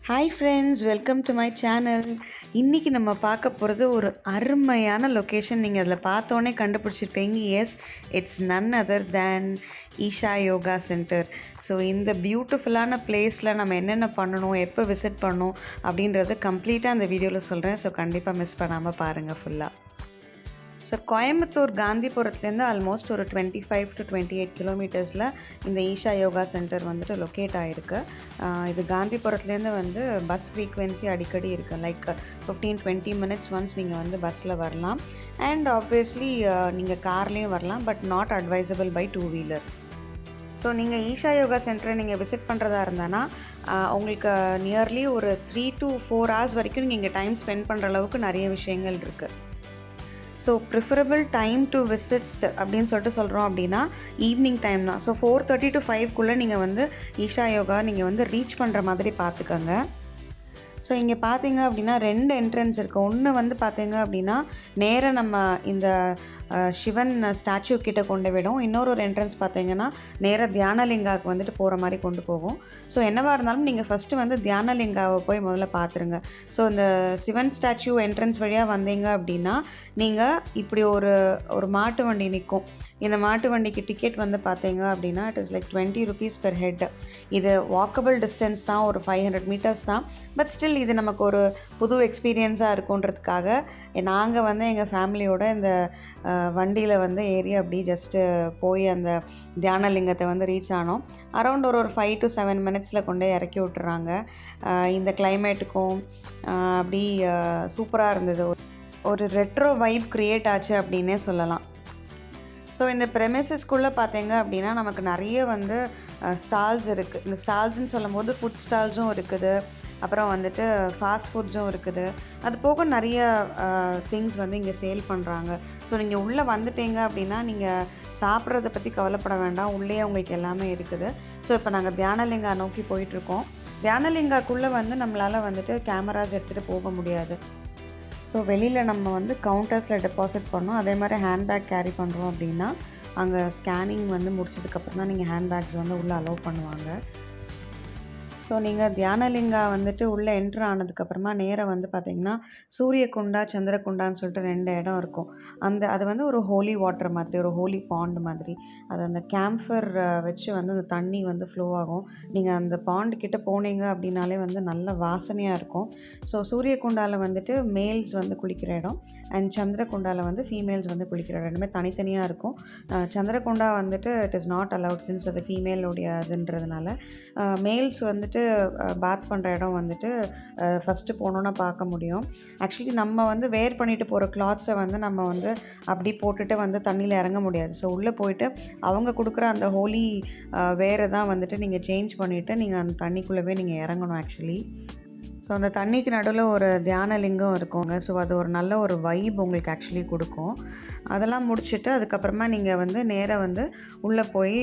Hi friends, welcome to my channel. இன்றைக்கி நம்ம பார்க்க போகிறது ஒரு அருமையான லொக்கேஷன். நீங்கள் அதில் பார்த்தோன்னே கண்டுபிடிச்சிருப்பீங்க. Yes, it's none other than Isha Yoga center. So இந்த பியூட்டிஃபுல்லான பிளேஸில் நம்ம என்னென்ன பண்ணணும், எப்போ விசிட் பண்ணணும் அப்படின்றது கம்ப்ளீட்டாக அந்த வீடியோவில் சொல்கிறேன். ஸோ கண்டிப்பாக மிஸ் பண்ணாமல் பாருங்கள் ஃபுல்லாக. ஸோ கோயம்புத்தூர் காந்திபுரத்துலேருந்து ஆல்மோஸ்ட் ஒரு 25 to 28 கிலோமீட்டர்ஸில் இந்த ஈஷா யோகா சென்டர் வந்துட்டு லொக்கேட் ஆகிருக்கு. இது காந்திபுரத்துலேருந்து வந்து பஸ் ஃப்ரீக்வன்சி அடிக்கடி இருக்குது. லைக் 15-20 மினிட்ஸ் ஒன்ஸ் நீங்கள் வந்து பஸ்ஸில் வரலாம். அண்ட் ஆப்வியஸ்லி நீங்கள் கார்லேயும் வரலாம், பட் நாட் அட்வைசபிள் பை 2-வீலர். ஸோ நீங்கள் ஈஷா யோகா சென்டரை நீங்கள் விசிட் பண்ணுறதா இருந்தானா உங்களுக்கு நியர்லி ஒரு 3 to 4 hours வரைக்கும் நீங்கள் இங்கே டைம் ஸ்பெண்ட் பண்ணுற அளவுக்கு நிறைய விஷயங்கள் இருக்குது. So preferable time to visit அப்படின்னு சொல்லிட்டு சொல்கிறோம் அப்படின்னா ஈவினிங் டைம் தான். ஸோ 4:30 to 5 நீங்கள் வந்து ஈஷா யோகா நீங்கள் வந்து ரீச் பண்ணுற மாதிரி பார்த்துக்கோங்க. ஸோ இங்கே பார்த்தீங்க அப்படின்னா 2 என்ட்ரன்ஸ் இருக்குது. ஒன்று வந்து பார்த்தீங்க அப்படின்னா நேராக நம்ம இந்த சிவன் ஸ்டாச்சு கிட்டே கொண்டு விடும். இன்னொரு என்ட்ரன்ஸ் பார்த்தீங்கன்னா நேராக தியானலிங்காவுக்கு வந்துட்டு போகிற மாதிரி கொண்டு போகும். ஸோ என்னவாக இருந்தாலும் நீங்கள் ஃபஸ்ட்டு வந்து தியானலிங்காவை போய் முதல்ல பார்த்துருங்க. ஸோ இந்த சிவன் ஸ்டாச்சு என்ட்ரன்ஸ் வழியாக வந்தீங்க அப்படின்னா நீங்கள் இப்படி ஒரு மாட்டு வண்டி நிற்கும். இந்த மாட்டு வண்டிக்கு டிக்கெட் வந்து பார்த்தீங்க அப்படின்னா it is like 20 rupees per head. இது வாக்கபிள் டிஸ்டன்ஸ் தான், ஒரு 500 meters தான். பட் ஸ்டில் இது நமக்கு ஒரு புது எக்ஸ்பீரியன்ஸாக இருக்குன்றதுக்காக நாங்கள் வந்து எங்கள் ஃபேமிலியோட இந்த வண்டியில் வந்து ஏறி அப்படி ஜஸ்ட்டு போய் அந்த தியானலிங்கத்தை வந்து ரீச் ஆனோம். அரௌண்ட் ஒரு 5 to 7 minutes கொண்டே இறக்கி விட்டுறாங்க. இந்த கிளைமேட்டுக்கும் அப்படி சூப்பராக இருந்தது. ஒரு ரெட்ரோ வைப் க்ரியேட் ஆச்சு அப்படின்னே சொல்லலாம். ஸோ இந்த ப்ரெமிசஸ்குள்ளே பார்த்தீங்க அப்படின்னா நமக்கு நிறைய வந்து ஸ்டால்ஸ் இருக்குது. இந்த ஸ்டால்ஸ்ன்னு சொல்லும் போது ஃபுட் ஸ்டால்ஸும் இருக்குது, அப்புறம் வந்துட்டு ஃபாஸ்ட் ஃபுட்ஸும் இருக்குது. அது போக நிறைய திங்ஸ் வந்து இங்கே சேல் பண்ணுறாங்க. ஸோ நீங்கள் உள்ளே வந்துட்டீங்க அப்படின்னா நீங்கள் சாப்பிட்றத பற்றி கவலைப்பட வேண்டாம், உள்ளே உங்களுக்கு எல்லாமே இருக்குது. ஸோ இப்போ நாங்கள் தியானலிங்கா நோக்கி போயிட்டுருக்கோம். தியானலிங்காக்குள்ளே வந்து நம்மளால் வந்துட்டு கேமராஸ் எடுத்துகிட்டு போக முடியாது. ஸோ வெளியில் நம்ம வந்து கவுண்டர்ஸில் டெபாசிட் பண்ணோம். அதே மாதிரி ஹேண்ட்பேக் கேரி பண்ணுறோம் அப்படின்னா அங்கே ஸ்கேனிங் வந்து முடிச்சதுக்கப்புறம் தான் நீங்கள் ஹேண்ட்பேக்ஸ் வந்து உள்ளே அலோவ் பண்ணுவாங்க. ஸோ நீங்கள் தியானலிங்கா வந்துட்டு உள்ளே என்ட்ரு ஆனதுக்கப்புறமா நேராக வந்து பார்த்திங்கன்னா சூரியகுண்டா சந்திரகுண்டான்னு சொல்லிட்டு 2 இடம் இருக்கும். அது வந்து ஒரு ஹோலி வாட்டர் மாதிரி, ஒரு ஹோலி பாண்ட் மாதிரி. அது அந்த கேம்ஃபர் வச்சு வந்து அந்த தண்ணி வந்து ஃப்ளோ ஆகும். நீங்கள் அந்த பாண்ட் கிட்டே போனீங்க அப்படின்னாலே வந்து நல்ல வாசனையாக இருக்கும். ஸோ சூரியகுண்டாவில் வந்துட்டு மேல்ஸ் வந்து குளிக்கிற இடம், அண்ட் சந்திரகுண்டாவில் வந்து ஃபீமேல்ஸ் வந்து குளிக்கிற இடம். ரெண்டுமே தனித்தனியாக இருக்கும். சந்திரகுண்டா வந்துட்டு it is not allowed since அது ஃபீமேலுடைய இதுன்றதுனால. மேல்ஸ் வந்துட்டு பாத் பண்ணுற இடம் வந்துட்டு ஃபஸ்ட்டு போனோன்னா பார்க்க முடியும். ஆக்சுவலி நம்ம வந்து வேர் பண்ணிட்டு போகிற கிளாத்ஸை வந்து நம்ம வந்து அப்படி போட்டுட்டு வந்து தண்ணியில் இறங்க முடியாது. ஸோ உள்ளே போயிட்டு அவங்க கொடுக்குற அந்த ஹோலி வேரை தான் வந்துட்டு நீங்கள் சேஞ்ச் பண்ணிவிட்டு நீங்கள் அந்த தண்ணிக்குள்ளவே நீங்கள் இறங்கணும் ஆக்சுவலி. ஸோ அந்த தண்ணிக்கு நடுவில் ஒரு தியானலிங்கம் இருக்குங்க. ஸோ அது ஒரு நல்ல ஒரு வைப் உங்களுக்கு ஆக்சுவலி கொடுக்கும். அதெல்லாம் முடிச்சுட்டு அதுக்கப்புறமா நீங்கள் வந்து நேராக வந்து உள்ளே போய்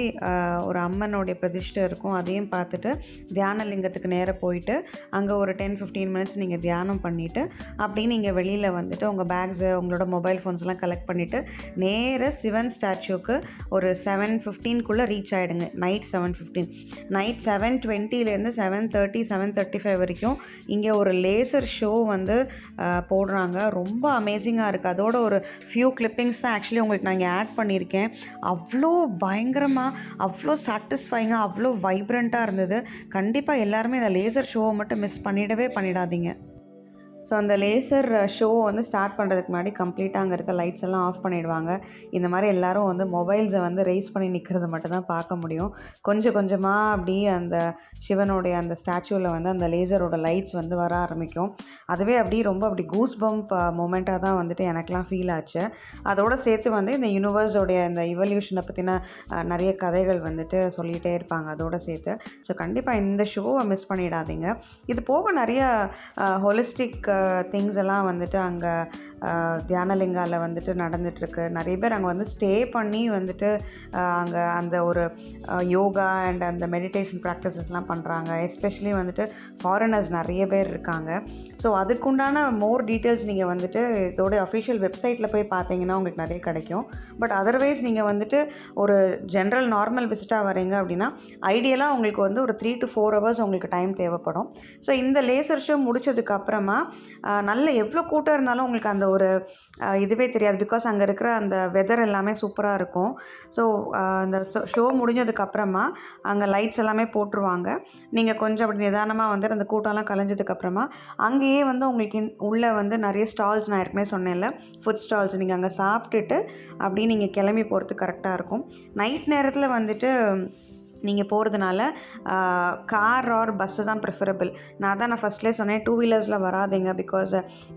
ஒரு அம்மனுடைய பிரதிஷ்டை இருக்கும், அதையும் பார்த்துட்டு தியானலிங்கத்துக்கு நேராக போயிட்டு அங்கே ஒரு 10-15 minutes நீங்கள் தியானம் பண்ணிவிட்டு அப்படி நீங்கள் வெளியில் வந்துட்டு உங்கள் பேக்ஸு உங்களோட மொபைல் ஃபோன்ஸ்லாம் கலெக்ட் பண்ணிவிட்டு நேராக சிவன் ஸ்டாச்சுக்கு ஒரு 7:15 ரீச் ஆகிடுங்க. நைட் 7:15. நைட் 7:20 7:30 7:35 வரைக்கும் இங்கே ஒரு லேசர் ஷோ வந்து போடுறாங்க. ரொம்ப அமேசிங்காக இருக்குது. அதோட ஒரு ஃபியூ கிளிப்பிங்ஸ் தான் ஆக்சுவலி உங்களுக்கு நான் இங்கே ஆட் பண்ணியிருக்கேன். அவ்வளோ பயங்கரமாக, அவ்வளோ சாட்டிஸ்ஃபைங்காக, அவ்வளோ வைப்ரண்ட்டாக இருந்தது. கண்டிப்பாக எல்லாருமே இந்த லேசர் ஷோவை மட்டும் மிஸ் பண்ணிடாதீங்க. ஸோ அந்த லேசர் ஷோ வந்து ஸ்டார்ட் பண்ணுறதுக்கு முன்னாடி கம்ப்ளீட்டாக அங்கே இருக்க லைட்ஸ் எல்லாம் ஆஃப் பண்ணிவிடுவாங்க. இந்த மாதிரி எல்லோரும் வந்து மொபைல்ஸை வந்து ரைஸ் பண்ணி நிற்கிறது மட்டும் தான் பார்க்க முடியும். கொஞ்சம் கொஞ்சமாக அப்படி அந்த சிவனுடைய அந்த ஸ்டாச்சுவில் வந்து அந்த லேசரோட லைட்ஸ் வந்து வர ஆரம்பிக்கும். அதுவே அப்படி கூஸ் பம்ப் மொமெண்ட்டாக தான் வந்துட்டு எனக்கெலாம் ஃபீல் ஆச்சு. அதோடு சேர்த்து வந்து இந்த யூனிவர்ஸோடைய இந்த இவல்யூஷனை பற்றின நிறைய கதைகள் வந்துட்டு சொல்லிகிட்டே இருப்பாங்க அதோடு சேர்த்து. ஸோ கண்டிப்பாக இந்த ஷோவை மிஸ் பண்ணிடாதீங்க. இது போக நிறைய ஹோலிஸ்டிக் திங்ஸ் எல்லாம் வந்துட்டு அங்கே தியானலிங்காவில் வந்துட்டு நடந்துகிட்ருக்கு. நிறைய பேர் அங்கே வந்து ஸ்டே பண்ணி வந்துட்டு அங்கே அந்த ஒரு யோகா அண்ட் அந்த மெடிடேஷன் ப்ராக்டிசஸ்லாம் பண்ணுறாங்க. எஸ்பெஷலி வந்துட்டு ஃபாரினர்ஸ் நிறைய பேர் இருக்காங்க. ஸோ அதுக்குண்டான மோர் டீட்டெயில்ஸ் நீங்கள் வந்துட்டு இதோட அஃபிஷியல் வெப்சைட்டில் போய் பார்த்தீங்கன்னா உங்களுக்கு நிறைய கிடைக்கும். பட் அதர்வைஸ் நீங்கள் வந்துட்டு ஒரு ஜென்ரல் நார்மல் விசிட்டாக வரீங்க அப்படின்னா ஐடியலாக உங்களுக்கு வந்து ஒரு 3 to 4 ஹவர்ஸ் உங்களுக்கு டைம் தேவைப்படும். ஸோ இந்த லேசர் ஷோ முடிச்சதுக்கப்புறமா நல்ல எவ்வளோ கூட்டம் இருந்தாலும் உங்களுக்கு அந்த ஒரு இதுவே தெரியாது. பிகாஸ் அங்கே இருக்கிற அந்த வெதர் எல்லாமே சூப்பராக இருக்கும். ஸோ அந்த ஷோ முடிஞ்சதுக்கப்புறமா அங்கே லைட்ஸ் எல்லாமே போட்டுருவாங்க. நீங்கள் கொஞ்சம் அப்படி நிதானமாக வந்து அந்த கூட்டம்லாம் கலைஞ்சதுக்கப்புறமா அங்கேயே வந்து உங்களுக்கு உள்ளே வந்து நிறைய ஸ்டால்ஸ், நான் ஏற்கனவே சொன்னேன்ல ஃபுட் ஸ்டால்ஸ், நீங்கள் அங்கே சாப்பிட்டுட்டு அப்படியே நீங்கள் கிளம்பி போகிறதுக்கு கரெக்டாக இருக்கும். நைட் நேரத்தில் வந்துட்டு நீங்கள் போகிறதுனால கார் ஆர் பஸ்ஸு தான் ப்ரிஃபரபிள். நான் ஃபஸ்ட்லேயே சொன்னேன், 2 வீலர்ஸில் வராதிங்க. பிகாஸ்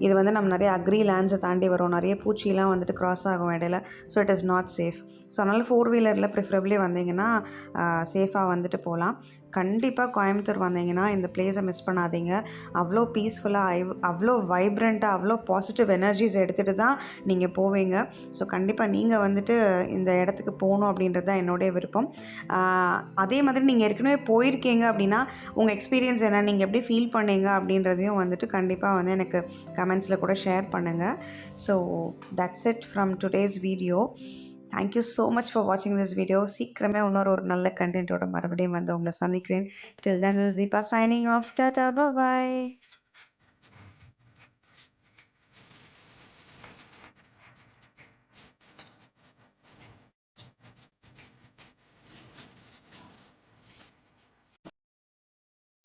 இது வந்து நம்ம நிறைய அக்ரி லேண்ட்ஸை தாண்டி வரும், நிறைய பூச்சிலாம் வந்துட்டு க்ராஸ் ஆகும் இடையில. So it is not safe. So அதனால் 4 வீலரில் ப்ரிஃபரபிளி வந்தீங்கன்னா சேஃபாக வந்துட்டு போகலாம். கண்டிப்பாக கோயம்புத்தூர் வந்தீங்கன்னா இந்த பிளேஸை மிஸ் பண்ணாதீங்க. அவ்வளோ பீஸ்ஃபுல்லாக, அவ்வளோ வைப்ரண்ட்டாக, அவ்வளோ பாசிட்டிவ் எனர்ஜிஸ் எடுத்துகிட்டு தான் நீங்கள் போவீங்க. ஸோ கண்டிப்பாக நீங்கள் வந்துட்டு இந்த இடத்துக்கு போகணும் அப்படின்றது தான் என்னுடைய விருப்பம். அதே மாதிரி நீங்கள் ஏற்கனவே போயிருக்கீங்க அப்படின்னா உங்கள் எக்ஸ்பீரியன்ஸ் என்ன, நீங்கள் எப்படி ஃபீல் பண்ணீங்க அப்படின்றதையும் வந்துட்டு கண்டிப்பாக வந்து எனக்கு கமெண்ட்ஸில் கூட ஷேர் பண்ணுங்கள். So that's it from today's video. Thank you so much for வாட்சிங் திஸ் வீடியோ. சீக்கிரமே ஒரு நல்ல கண்டென்ட்டோட மறுபடியும் வந்து உங்களை சந்திக்கிறேன். Till then Deepa signing off. Tata, by.